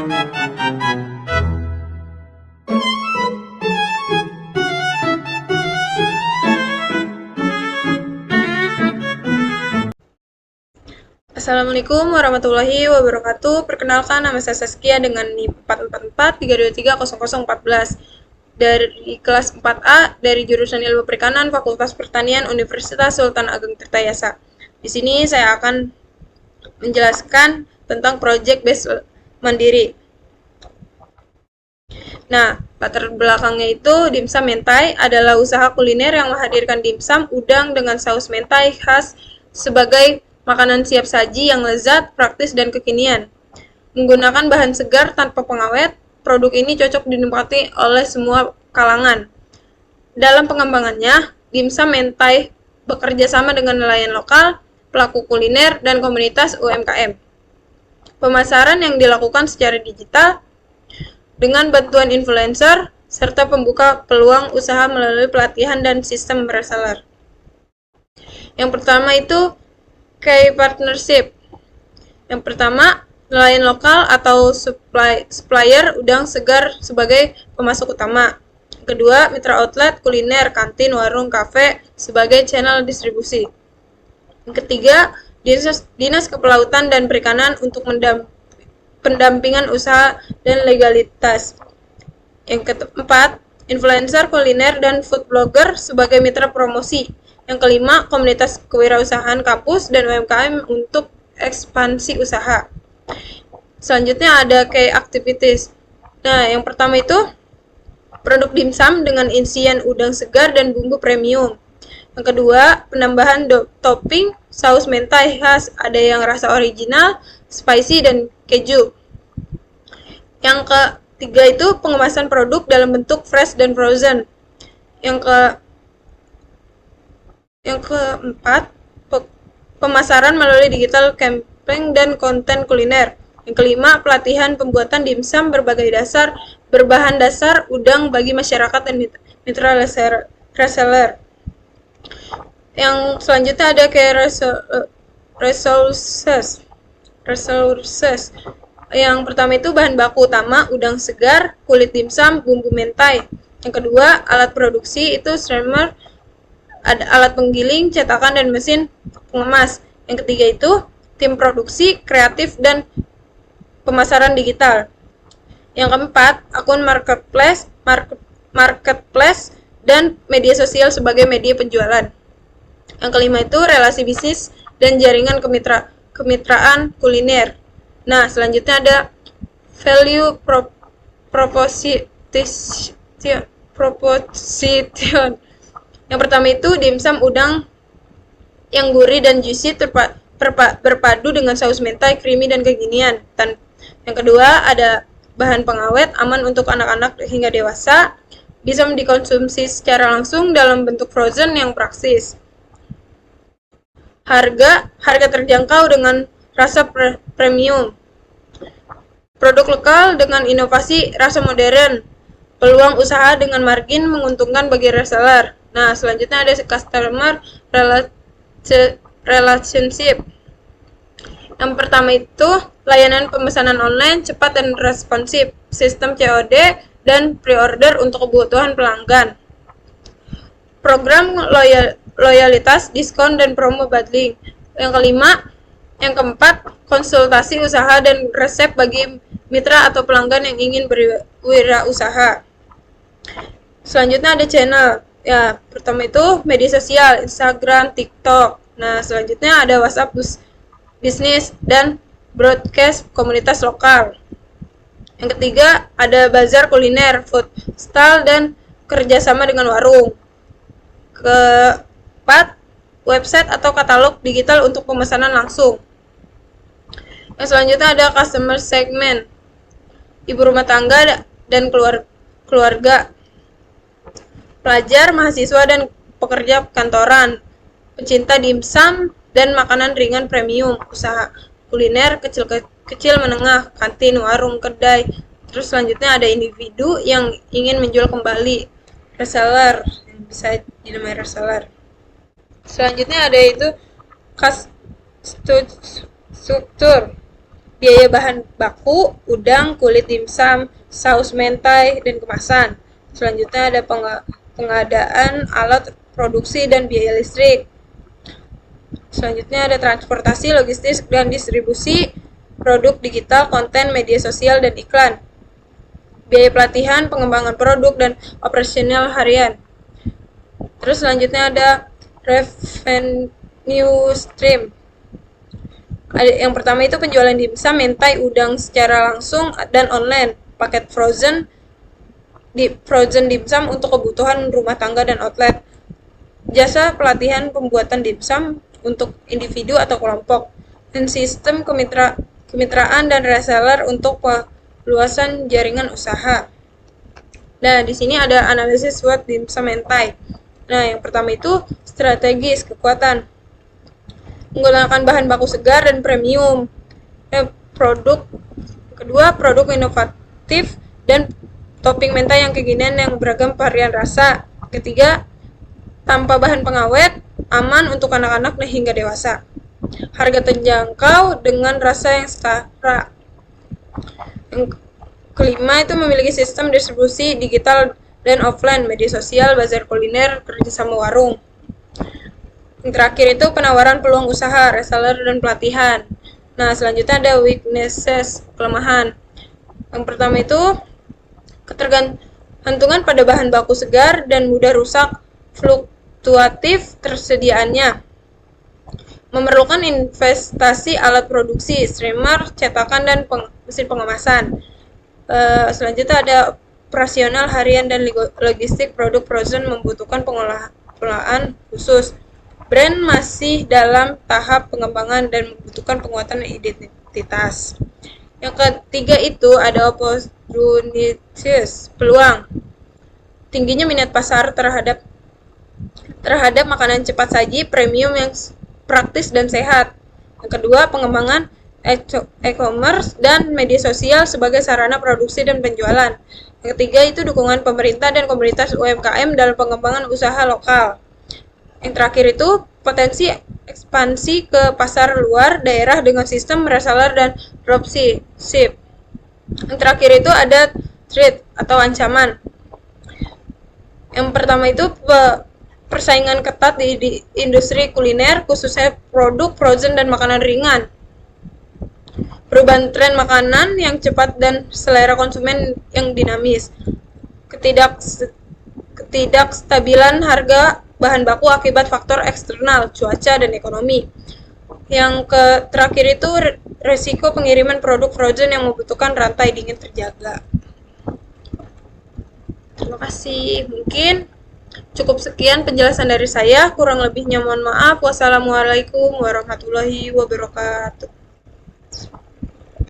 Assalamualaikum warahmatullahi wabarakatuh. Perkenalkan, nama saya Saskia dengan NIM 44432300014 dari kelas 4A dari jurusan Ilmu Perikanan Fakultas Pertanian Universitas Sultan Ageng Tirtayasa. Di sini saya akan menjelaskan tentang Project Based Mandiri. Nah, latar belakangnya itu dimsum mentai adalah usaha kuliner yang menghadirkan dimsum udang dengan saus mentai khas sebagai makanan siap saji yang lezat, praktis, dan kekinian. Menggunakan bahan segar tanpa pengawet, produk ini cocok dinikmati oleh semua kalangan. Dalam pengembangannya, dimsum mentai bekerja sama dengan nelayan lokal, pelaku kuliner, dan komunitas UMKM. Pemasaran yang dilakukan secara digital dengan bantuan influencer, serta pembuka peluang usaha melalui pelatihan dan sistem reseller. Yang pertama itu Key Partnership. Yang pertama, nelayan lokal atau supplier udang segar sebagai pemasok utama. Yang kedua, mitra outlet, kuliner, kantin, warung, kafe sebagai channel distribusi. Yang ketiga, Dinas Kepelautan dan Perikanan untuk pendampingan usaha dan legalitas. Yang keempat, influencer kuliner dan food blogger sebagai mitra promosi. Yang kelima, komunitas kewirausahaan kampus dan UMKM untuk ekspansi usaha. Selanjutnya ada key activities. Nah, yang pertama itu produk dimsum dengan isian udang segar dan bumbu premium. Yang kedua, penambahan topping saus mentai khas, ada yang rasa original, spicy, dan keju. Yang ketiga itu pengemasan produk dalam bentuk fresh dan frozen. Yang keempat, pemasaran melalui digital campaign dan konten kuliner. Yang kelima, pelatihan pembuatan dimsum berbahan dasar udang bagi masyarakat dan mitra reseller. Yang selanjutnya ada resources. Yang pertama itu bahan baku utama udang segar, kulit dimsum, bumbu mentai. Yang kedua, alat produksi itu streamer, ada alat penggiling, cetakan, dan mesin pengemas. Yang ketiga itu tim produksi, kreatif, dan pemasaran digital. Yang keempat, akun marketplace dan media sosial sebagai media penjualan. Yang kelima itu relasi bisnis dan jaringan kemitraan kuliner. Nah, selanjutnya ada value proposition. Yang pertama itu dimsum udang yang gurih dan juicy berpadu dengan saus mentai, creamy, dan kekinian. Yang kedua ada bahan pengawet, aman untuk anak-anak hingga dewasa, bisa dikonsumsi secara langsung dalam bentuk frozen yang praktis. Harga terjangkau dengan rasa premium. Produk lokal dengan inovasi rasa modern. Peluang usaha dengan margin menguntungkan bagi reseller. Nah, selanjutnya ada customer relationship. Yang pertama itu layanan pemesanan online cepat dan responsif, sistem COD dan pre-order untuk kebutuhan pelanggan. Program loyalitas, diskon, dan promo bundling. Yang keempat, konsultasi usaha dan resep bagi mitra atau pelanggan yang ingin berwirausaha. Selanjutnya ada channel. Ya, pertama itu media sosial, Instagram, TikTok. Nah, selanjutnya ada WhatsApp bisnis dan broadcast komunitas lokal. Yang ketiga, ada bazar kuliner, food stall, dan kerjasama dengan warung. Keempat, website atau katalog digital untuk pemesanan langsung. Yang selanjutnya ada customer segment, ibu rumah tangga dan keluarga, pelajar, mahasiswa, dan pekerja kantoran, pecinta dimsum dan makanan ringan premium, usaha kuliner kecil menengah, kantin, warung, kedai. Terus selanjutnya ada individu yang ingin menjual kembali, reseller, yang bisa dinamai reseller. Selanjutnya ada itu cost struktur. biaya bahan baku, udang, kulit dimsum, saus mentai, dan kemasan. Selanjutnya ada pengadaan alat produksi dan biaya listrik. Selanjutnya ada transportasi, logistik, dan distribusi produk digital, konten, media sosial, dan iklan. Biaya pelatihan, pengembangan produk, dan operasional harian. Terus selanjutnya ada revenue stream. Yang pertama itu penjualan dimsum, mentai, udang secara langsung dan online, paket frozen dimsum untuk kebutuhan rumah tangga dan outlet, jasa pelatihan pembuatan dimsum untuk individu atau kelompok, dan sistem kemitraan dan reseller untuk perluasan jaringan usaha. Nah, di sini ada analisis SWOT dimsum mentai. Nah, yang pertama itu strategis, kekuatan. Menggunakan bahan baku segar dan premium. Kedua, produk inovatif dan topping mentai yang kekinian yang beragam varian rasa. Ketiga, tanpa bahan pengawet, aman untuk anak-anak dan hingga dewasa. Harga terjangkau dengan rasa yang setara. Yang kelima itu memiliki sistem distribusi digital dan offline, media sosial, bazar kuliner, kerjasama warung. Yang terakhir itu penawaran peluang usaha, reseller, dan pelatihan. Nah, selanjutnya ada weaknesses, kelemahan. Yang pertama itu ketergantungan pada bahan baku segar dan mudah rusak, fluktuatif tersediaannya. Memerlukan investasi alat produksi, streamer, cetakan, dan mesin pengemasan. Selanjutnya ada operasional harian dan logistik produk frozen membutuhkan pengolahan khusus. Brand masih dalam tahap pengembangan dan membutuhkan penguatan identitas. Yang ketiga itu ada opportunities, peluang. Tingginya minat pasar terhadap makanan cepat saji premium yang praktis dan sehat. Yang kedua, pengembangan e-commerce dan media sosial sebagai sarana produksi dan penjualan. Yang ketiga itu dukungan pemerintah dan komunitas UMKM dalam pengembangan usaha lokal. Yang terakhir itu potensi ekspansi ke pasar luar daerah dengan sistem reseller dan dropship. Yang terakhir itu ada threat atau ancaman. Yang pertama itu persaingan ketat di industri kuliner, khususnya produk frozen dan makanan ringan. Perubahan tren makanan yang cepat dan selera konsumen yang dinamis. Ketidakstabilan harga bahan baku akibat faktor eksternal, cuaca, dan ekonomi. Yang terakhir itu resiko pengiriman produk frozen yang membutuhkan rantai dingin terjaga. Terima kasih. Mungkin cukup sekian penjelasan dari saya. Kurang lebihnya mohon maaf. Wassalamualaikum warahmatullahi wabarakatuh.